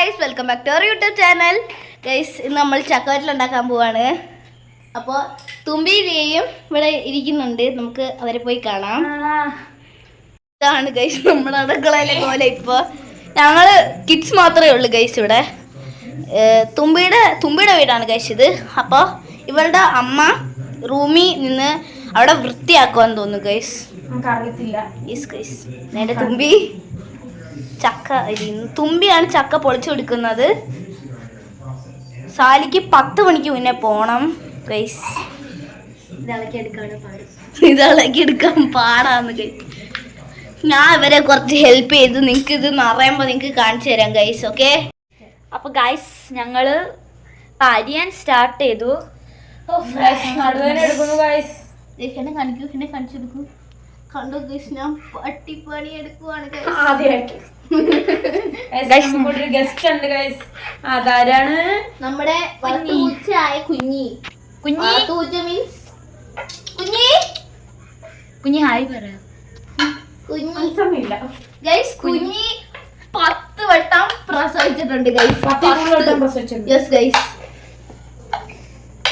Guys, welcome back to our YouTube channel. Guys, ഇന്ന് നമ്മൾ ചക്കവറ്റൽ ഉണ്ടാക്കാൻ പോവാണ്. അപ്പോൾ തുമ്പിയും ഇവിടെ ഇരിക്കുന്നുണ്ട്, നമുക്ക് അവരെ പോയി കാണാം. ഇതാണ് ഗൈസ് നമ്മുടെ അടുക്കളയിലെ പോലെ. ഇപ്പോൾ ഞങ്ങൾ കിഡ്സ് മാത്രമേ ഉള്ളൂ ഗൈസ് ഇവിടെ. തുമ്പിയുടെ വീടാണ് ഗൈസ് ഇത്. അപ്പോൾ ഇവളുടെ അമ്മ റൂമിൽ നിന്ന് അവിടെ വൃത്തിയാക്കുവാന്ന് തോന്നുന്നു ഗൈസ്. അറിയത്തില്ല. യെസ് ഗൈസ്, നേരെ തുമ്പി ചക്ക തുമ്പിയാണ് ചക്ക പൊളിച്ചു കൊടുക്കുന്നത്. സാലിക്ക് 10 മണിക്ക് മുന്നേ പോണം ഗൈസ്. ഇതളക്കി എടുക്കാൻ പാടാന്ന് ഗൈസ്. ഞാൻ ഇവരെ കുറച്ച് ഹെൽപ്പ് ചെയ്ത് നിങ്ങൾക്ക് ഇത് നിറയുമ്പോൾ നിങ്ങൾക്ക് കാണിച്ചു തരാം ഗൈസ്. ഓക്കെ, അപ്പൊ ഗൈസ് ഞങ്ങള് അരിയാൻ സ്റ്റാർട്ട് ചെയ്തു. എന്നെ കാണിച്ചെടുക്കൂ. കണ്ടു ഗൈസ്, ഞാൻ പട്ടിപ്പണി എടുക്കുവാണ് ഗസ്റ്റ് ഉണ്ട് ഗൈസ്. അതാരാണ്? നമ്മുടെ പൂച്ചയായ കുഞ്ഞി. പൂച്ച മീൻസ് കുഞ്ഞി ഹായ് പറയാം. ഗൈസ്, കുഞ്ഞി 10 വട്ടം പ്രസവിച്ചിട്ടുണ്ട് ഗൈസ്. യെസ് ഗൈസ്,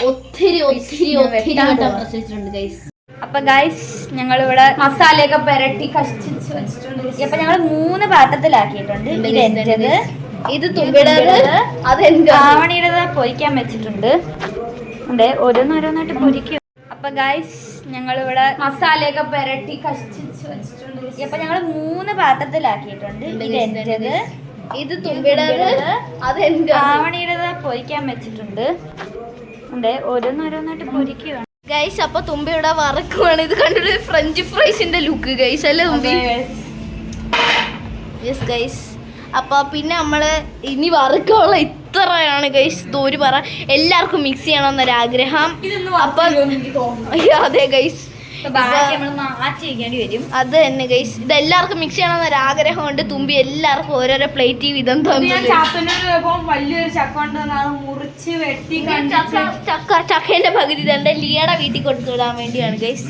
ഒത്തിരി വട്ടം പ്രസവിച്ചിട്ടുണ്ട് ഗൈസ്. അപ്പൊ ഗൈസ് ഞങ്ങളിവിടെ മസാലയൊക്കെ പുരട്ടി കഷ്ടിച്ച് വെച്ചിട്ടുണ്ട്. അപ്പൊ ഞങ്ങൾ 3 പാത്രത്തിലാക്കിയിട്ടുണ്ട്. ഇത് തുമ്പിടേത്, ആവണിയുടെ പൊരിക്കാൻ വെച്ചിട്ടുണ്ട്. ഓരോന്നോരോന്നായിട്ട് പൊരിക്കും. അപ്പൊ ഗൈസ് ഞങ്ങളിവിടെ മസാലയൊക്കെ പുരട്ടി കഷ്ടിച്ച് വെച്ചിട്ടുണ്ട്. അപ്പൊ ഞങ്ങൾ 3 പാത്രത്തിലാക്കിയിട്ടുണ്ട്. ഇത് തുമ്പിടേത്, ആവണിയുടെ പൊരിക്കാൻ വെച്ചിട്ടുണ്ട്. ഓരോന്നോരോന്നായിട്ട് പൊരിക്കുകയാണ് ഗൈസ്. അപ്പൊ തുമ്പി ഇവിടെ വറക്കുവാണ്. ഇത് കണ്ടിട്ട് ഫ്രഞ്ച് ഫ്രൈസിന്റെ ലുക്ക് ഗൈസ് അല്ലേ തുമ്പി? Yes guys. അപ്പൊ പിന്നെ നമ്മള് ഇനി വറക്കുള്ള ഇത്രയാണ് ഗൈസ്. ഒരു പറ എല്ലാവർക്കും മിക്സ് ചെയ്യണമെന്നൊരാഗ്രഹം. അപ്പൊ അതെ ഗൈസ്, അത് തന്നെ ഗൈസ്. ഇത് എല്ലാവർക്കും മിക്സ് ചെയ്യണമെന്നൊരാഗ്രഹം കൊണ്ട് തുമ്പി എല്ലാവർക്കും ഓരോരോ പ്ലേറ്റ് വീതം ചക്കേന്റെ പകുതി തന്നെ ലിയയുടെ വീട്ടിൽ കൊടുത്തു വിടാൻ വേണ്ടിയാണ് ഗൈസ്.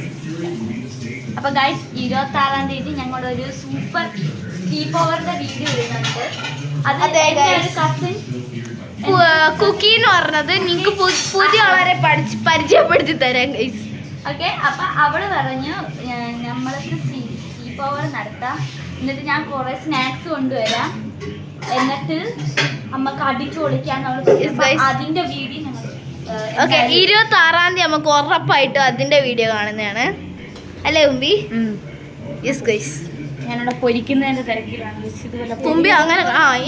അപ്പൊ ഗൈസ് 26-ാം തീയതി ഞങ്ങളൊരു സൂപ്പർ സ്ലീപ്പ് ഓവറിന്റെ വീഡിയോ ഇടുന്നുണ്ട്. കസിൻ കുക്കി എന്ന് പറഞ്ഞത് നിങ്ങൾക്ക് പുതിയ ആളെ പരിചയപ്പെടുത്തി തരാം ഗൈസ്. ഓക്കെ, അപ്പൊ അവള് പറഞ്ഞു നമ്മൾക്ക് സ്ലീപ്പ് ഓവർ നടത്താം, എന്നിട്ട് ഞാൻ കുറെ സ്നാക്സ് കൊണ്ടുവരാം, എന്നിട്ട് അമ്മക്ക് അടിച്ചു പൊളിക്കാന്ന് അതിന്റെ വീഡിയോ ഞങ്ങൾ 26-ാം തീയതി നമുക്ക് ഉറപ്പായിട്ടും അതിന്റെ വീഡിയോ കാണുന്നതാണ് അല്ലേ തുമ്പി? Yes guys. ഞാനിവിടെ പൊരിക്കുന്നതിന്റെ തിരക്കിലാണ് തുമ്പി. അങ്ങനെ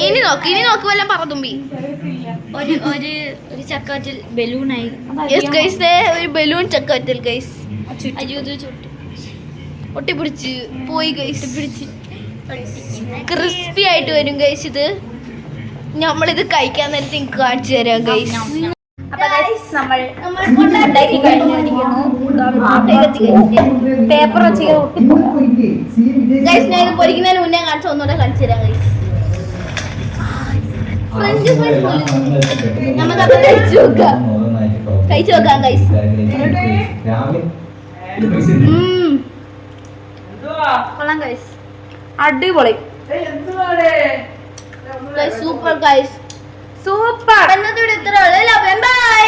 ഇനി നോക്കി വല്ലതും പറ തുമ്പി. ഒരു ചക്കവറ്റൽ ബലൂണായി. യെസ് ഗൈസ്, ഒരു ബലൂൺ ചക്കവറ്റൽ ഗൈസ്. ഒട്ടിപ്പിടിച്ച് പോയി ഗൈസ്. ക്രിസ്പി ആയിട്ട് വരും ഗൈസ്. ഇത് നമ്മളിത് കഴിക്കാൻ നേരത്തെ എനിക്ക് കാണിച്ചു തരാം ഗൈസ്. അപ്പൊ ഗൈസ് നമ്മൾ ഉണ്ടാക്കി കഴിഞ്ഞിരിക്കുന്നു. പേപ്പർ വെച്ച് ഗൈസ്, ഞാൻ ഇത് പൊരിക്കുന്നതിന് മുന്നേ കാണിച്ചു ഒന്നുകൂടെ കാണിച്ചു തരാം ഗൈസ്. ഫ്രഞ്ച് ഫ്രൈസ് പോലെ നമുക്കത് കഴിച്ചു നോക്കാം ഗൈസ്. കൊള്ളാം ഗൈസ്, അടിപൊളി, സൂപ്പർ ഗൈസ്, സൂപ്പർ. എന്നത്തോടെ ഇത്ര ബൈ.